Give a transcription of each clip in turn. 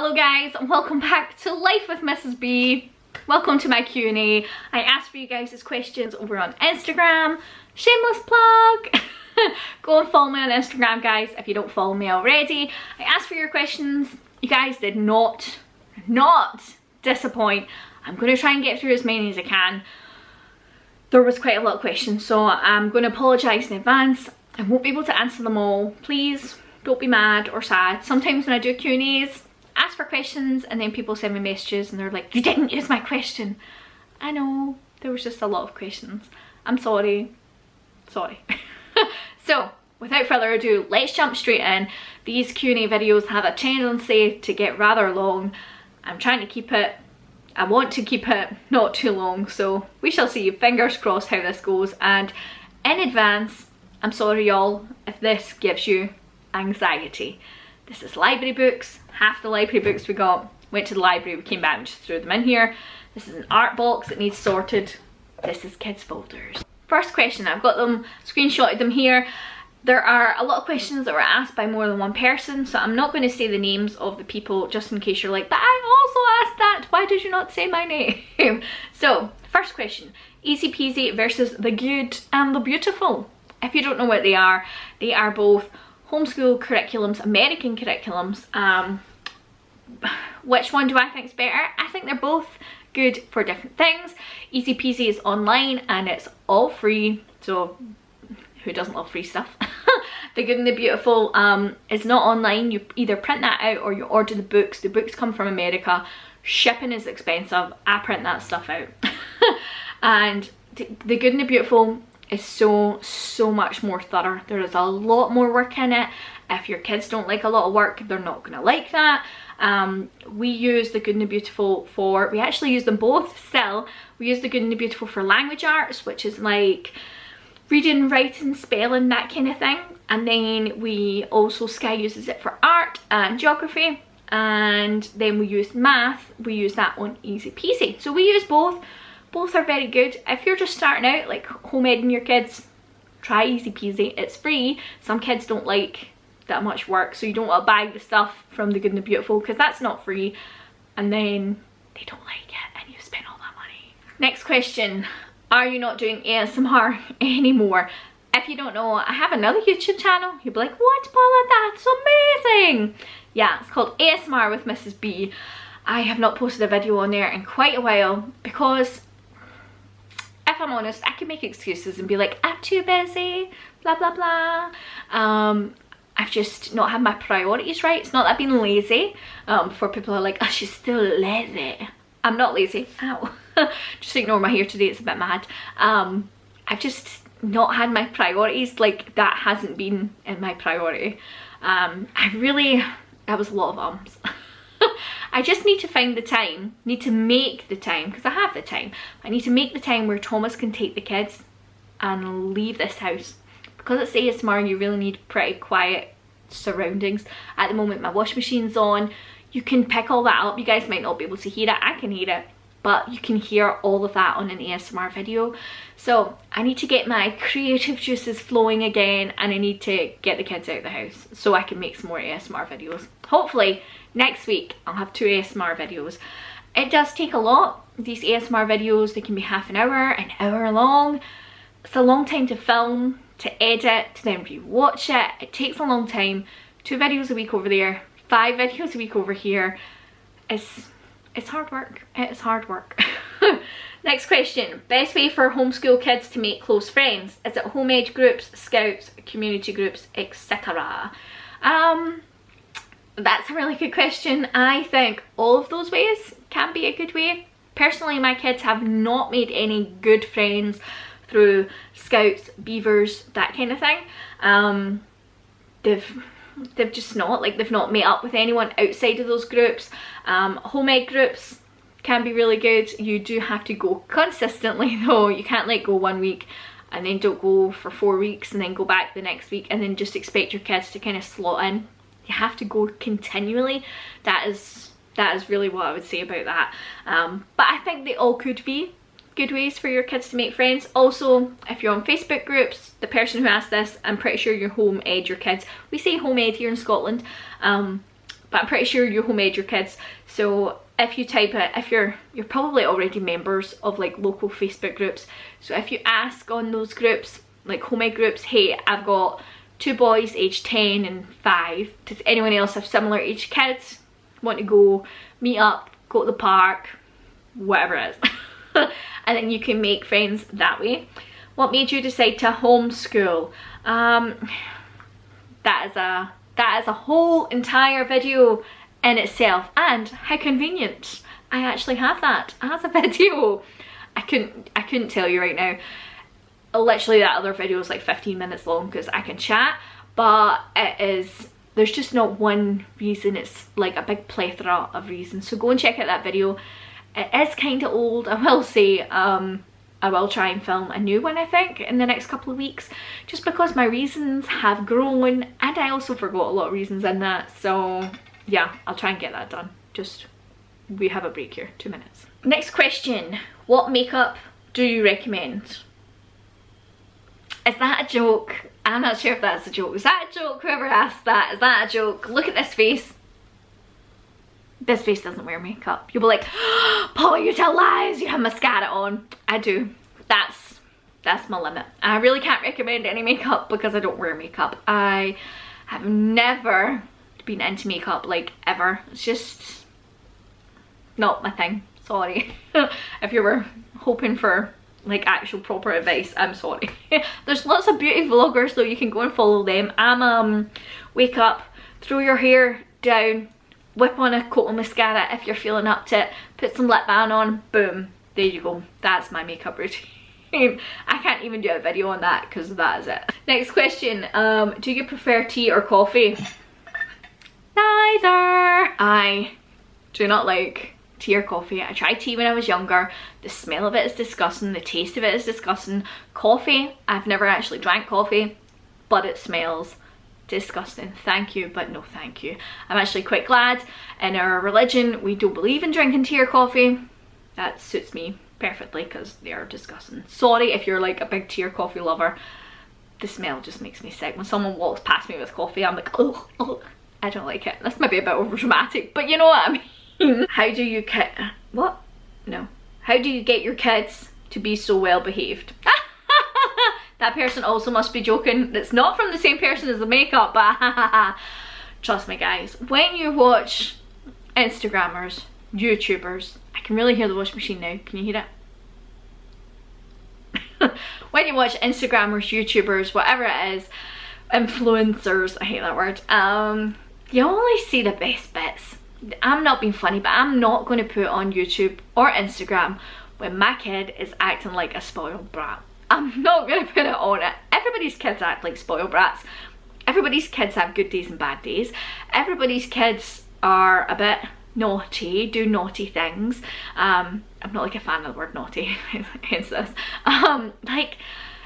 Hello guys, and welcome back to Life with Mrs. B. Welcome to my Q&A. I asked for you guys' questions over on Instagram. Shameless plug! Go and follow me on Instagram, guys, if you don't follow me already. I asked for your questions. You guys did not disappoint. I'm going to try and get through as many as I can. There was quite a lot of questions, so I'm going to apologise in advance. I won't be able to answer them all. Please don't be mad or sad. Sometimes when I do Q&As, ask for questions and then people send me messages and they're like, you didn't use my question. I know, there was just a lot of questions. I'm sorry. So without further ado, let's jump straight in. These Q&A videos have a tendency to get rather long. I'm trying to keep it, I want to keep it not too long, so we shall see. Fingers crossed how this goes, and in advance, I'm sorry y'all if this gives you anxiety. This is library books. Half the library books we got went to the library, we came back and just threw them in here. This is an art box that needs sorted. This is kids folders. First question, I've got them, screenshotted them here. There are a lot of questions that were asked by more than one person, so I'm not going to say the names of the people just in case you're like, but I also asked that, why did you not say my name? So, first question, easy peasy versus the good and the beautiful. If you don't know what they are both homeschool curriculums, American curriculums. Which one do I think is better? I think they're both good for different things. Easy peasy is online and it's all free, so who doesn't love free stuff? The Good and the Beautiful is not online. You either print that out or you order the books. The books come from America. Shipping is expensive. I print that stuff out. And The Good and the Beautiful is so much more thorough. There is a lot more work in it. If your kids don't like a lot of work, they're not gonna like that. We use The Good and the Beautiful for, we actually use them both still. We use The Good and the Beautiful for language arts, which is like reading, writing, spelling, that kind of thing. And then we also, Sky uses it for art and geography. And then we use math, we use that on Easy Peasy. So we use both. Both are very good. If you're just starting out, like home-editing your kids, try Easy Peasy. It's free. Some kids don't like that much work, so you don't want to buy the stuff from The Good and the Beautiful because that's not free, and then they don't like it and you spend all that money. Next question, are you not doing ASMR anymore? If you don't know, I have another YouTube channel. You'll be like, what, Paula, that's amazing. Yeah, it's called ASMR with Mrs. B. I have not posted a video on there in quite a while because, if I'm honest, I can make excuses and be like, I'm too busy, blah blah blah. I've just not had my priorities right. It's not that I've been lazy. Before people are like, oh, she's still lazy. I'm not lazy. Ow. Just ignore my hair today, it's a bit mad. I've just not had my priorities. Like, that hasn't been in my priority. That was a lot of ums. I just need to find the time, need to make the time, because I have the time. I need to make the time where Thomas can take the kids and leave this house. Because it's ASMR, you really need pretty quiet surroundings. At the moment, my washing machine's on. You can pick all that up. You guys might not be able to hear it. I can hear it. But you can hear all of that on an ASMR video. So I need to get my creative juices flowing again, and I need to get the kids out of the house so I can make some more ASMR videos. Hopefully next week I'll have 2 ASMR videos. It does take a lot. These ASMR videos, they can be half an hour long. It's a long time to film, to edit, to then rewatch it. It takes a long time. 2 videos a week over there, 5 videos a week over here. It's hard work. It's hard work. Next question. Best way for homeschool kids to make close friends? Is it home ed groups, scouts, community groups, etc.? That's a really good question. I think all of those ways can be a good way. Personally, my kids have not made any good friends through scouts, beavers, that kind of thing. They've just not, like, they've not met up with anyone outside of those groups. Home ed groups can be really good. You do have to go consistently though. You can't like go 1 week and then don't go for 4 weeks and then go back the next week and then just expect your kids to kind of slot in. You have to go continually. That is really what I would say about that. But I think they all could be good ways for your kids to make friends. Also, if you're on Facebook groups, the person who asked this, I'm pretty sure you're home ed your kids. We say home ed here in Scotland, but but I'm pretty sure you homemade your kids. So if you type it, if you're probably already members of like local Facebook groups, so if you ask on those groups, like homemade groups, hey, I've got 2 boys aged 10 and 5, does anyone else have similar age kids, want to go meet up, go to the park, whatever it is. And then you can make friends that way. What made you decide to homeschool? That is a whole entire video in itself, and how convenient I actually have that as a video. I couldn't tell you right now. Literally that other video is like 15 minutes long because I can chat, but there's just not one reason, it's like a big plethora of reasons. So go and check out that video. It is kind of old, I will say. I will try and film a new one, I think, in the next couple of weeks, just because my reasons have grown, and I also forgot a lot of reasons in that. So yeah, I'll try and get that done. Just, we have a break here, 2 minutes. Next question, what makeup do you recommend? Is that a joke? I'm not sure if that's a joke. Is that a joke? Whoever asked that, is that a joke? Look at this face. This face doesn't wear makeup. You'll be like, oh, Paula, you tell lies, you have mascara on. I do. That's my limit. I really can't recommend any makeup because I don't wear makeup. I have never been into makeup, like, ever. It's just not my thing. Sorry. If you were hoping for like actual proper advice, I'm sorry. There's lots of beauty vloggers though, you can go and follow them. Wake up, throw your hair down, whip on a coat of mascara if you're feeling up to it, put some lip balm on, boom, there you go. That's my makeup routine. I can't even do a video on that because that is it. Next question, do you prefer tea or coffee? Neither. I do not like tea or coffee. I tried tea when I was younger. The smell of it is disgusting, the taste of it is disgusting. Coffee, I've never actually drank coffee, but it smells disgusting. Thank you, but no thank you. I'm actually quite glad in our religion we don't believe in drinking tea or coffee. That suits me perfectly because they are disgusting. Sorry if you're like a big tea or coffee lover. The smell just makes me sick. When someone walks past me with coffee, I'm like, oh, I don't like it. This might be a bit over dramatic, but you know what I mean. How do you what? No. How do you get your kids to be so well behaved? That person also must be joking. It's not from the same person as the makeup, but trust me guys, when you watch Instagrammers, YouTubers, I can really hear the washing machine now, can you hear it? When you watch Instagrammers, YouTubers, whatever it is, influencers, I hate that word, you only see the best bits. I'm not being funny, but I'm not going to put on YouTube or Instagram when my kid is acting like a spoiled brat. I'm not going to put it on it. Everybody's kids act like spoiled brats. Everybody's kids have good days and bad days. Everybody's kids are a bit naughty, do naughty things. I'm not like a fan of the word naughty, hence this. Like,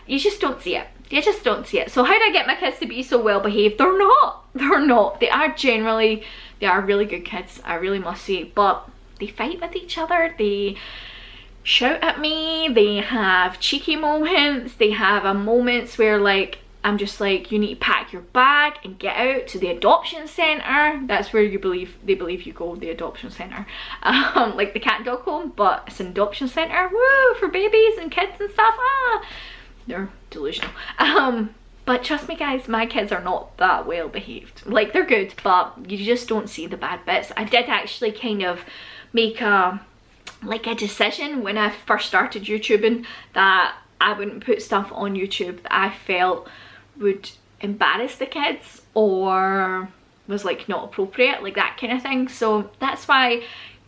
you just don't see it. You just don't see it. So how do I get my kids to be so well behaved? They're not. They're not. They are really good kids, I really must say, but they fight with each other, they shout at me, they have cheeky moments, they have moments where like I'm just like, you need to pack your bag and get out to the adoption centre. That's where they believe you go, the adoption centre. Like the cat and dog home, but it's an adoption centre, woo, for babies and kids and stuff. They're delusional. But trust me guys, my kids are not that well behaved. Like, they're good, but you just don't see the bad bits. I did actually kind of make a decision when I first started YouTubing that I wouldn't put stuff on YouTube that I felt would embarrass the kids or was like not appropriate, like that kind of thing. So that's why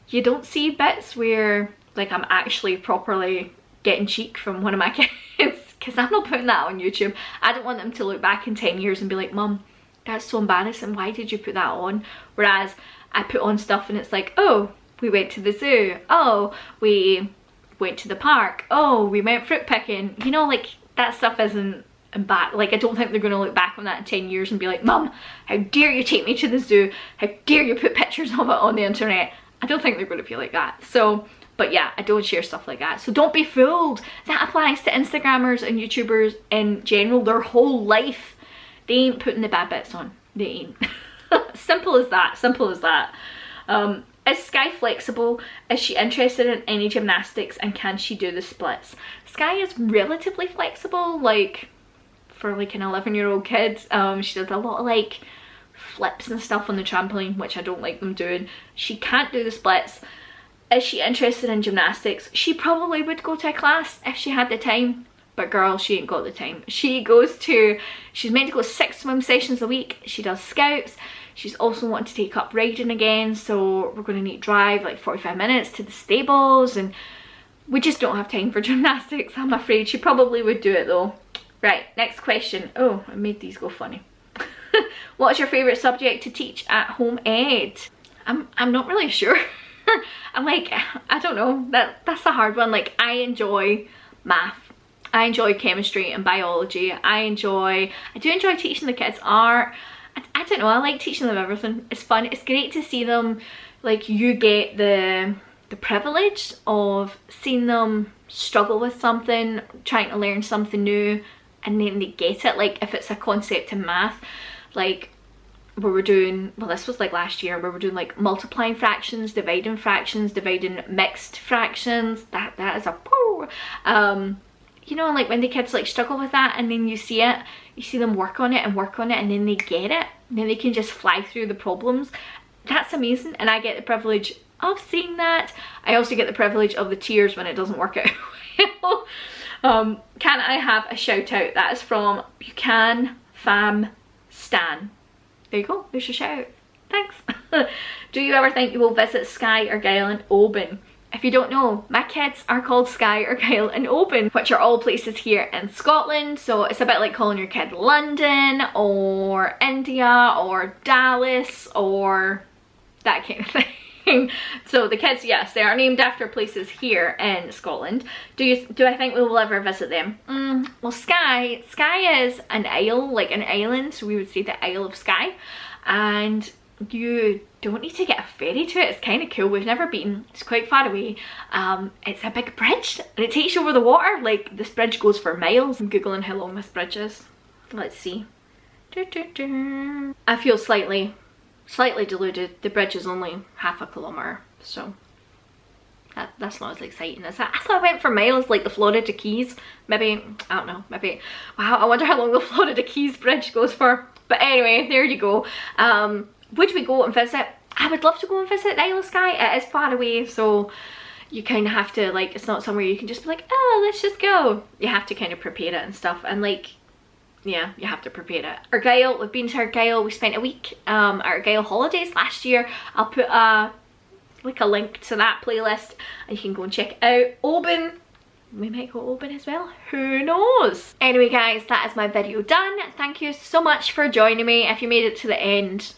you don't see bits where like I'm actually properly getting cheek from one of my kids, because I'm not putting that on YouTube. I don't want them to look back in 10 years and be like, Mum, that's so embarrassing, why did you put that on? Whereas I put on stuff and it's like, oh, we went to the zoo, oh, we went to the park, oh, we went fruit picking, you know, like that stuff isn't bad. Like, I don't think they're going to look back on that in 10 years and be like, Mum, how dare you take me to the zoo, how dare you put pictures of it on the internet. I don't think they're going to be like that. So, but yeah, I don't share stuff like that. So don't be fooled. That applies to Instagrammers and YouTubers in general. Their whole life, they ain't putting the bad bits on. They ain't. Simple as that, simple as that. Is Sky flexible? Is she interested in any gymnastics, and can she do the splits? Sky is relatively flexible, like for like an 11-year-old kid. She does a lot of like flips and stuff on the trampoline, which I don't like them doing. She can't do the splits. Is she interested in gymnastics? She probably would go to a class if she had the time, but girl, she ain't got the time. She's meant to go 6 swim sessions a week. She does scouts. She's also wanting to take up riding again, so we're going to need to drive like 45 minutes to the stables, and we just don't have time for gymnastics, I'm afraid. She probably would do it though. Right, next question. Oh, I made these go funny. What's your favourite subject to teach at home ed? I'm not really sure. I'm like, I don't know, that's a hard one. Like, I enjoy math, I enjoy chemistry and biology, I do enjoy teaching the kids art. I don't know, I like teaching them everything. It's fun, it's great to see them, like, you get the privilege of seeing them struggle with something, trying to learn something new, and then they get it. Like, if it's a concept in math, like we were doing, well, this was like last year, where we're doing like multiplying fractions, dividing mixed fractions. That is a you know, like when the kids like struggle with that, and then you see them work on it, and then they get it, and then they can just fly through the problems. That's amazing, and I get the privilege of seeing that. I also get the privilege of the tears when it doesn't work out. Can I have a shout out? That is from Buchanan Fam Stan. There you go, there's your shout out. Thanks. Do you ever think you will visit Skye, Argyll and Oban? If you don't know, my kids are called Skye, Argyll and Oban, which are all places here in Scotland. So it's a bit like calling your kid London or India or Dallas or that kind of thing. So the kids, yes, they are named after places here in Scotland. Do I think we will ever visit them? Well, Skye is an isle, like an island, so we would say the Isle of Skye, and you don't need to get a ferry to it. It's kind of cool. We've never been. It's quite far away. It's a big bridge and it takes you over the water. Like, this bridge goes for miles. I'm googling how long this bridge is. Let's see. I feel slightly deluded. The bridge is only half a kilometre, so that's not as exciting as that. I thought I went for miles, like the Florida Keys. Maybe, I don't know, maybe. Wow, I wonder how long the Florida Keys bridge goes for. But anyway, there you go. Would we go and visit? I would love to go and visit the Isle of Skye. It is far away, so you kind of have to, like, it's not somewhere you can just be like, oh, let's just go. You have to kind of prepare it and stuff, and like, yeah, you have to prepare it. Argyll, we've been to Argyll. We spent a week at Argyll holidays last year. I'll put a link to that playlist and you can go and check it out. Oban, we might go Oban as well, who knows. Anyway guys, that is my video done. Thank you so much for joining me. If you made it to the end,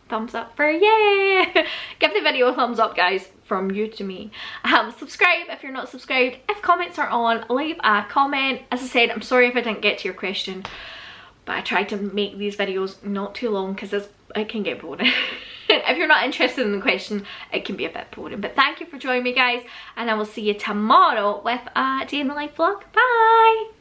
thumbs up for yay. Give the video a thumbs up guys, from you to me. Subscribe if you're not subscribed. If comments are on, leave a comment. As I said, I'm sorry if I didn't get to your question, but I tried to make these videos not too long because it can get boring. If you're not interested in the question, it can be a bit boring. But thank you for joining me guys, and I will see you tomorrow with a day in the life vlog. Bye.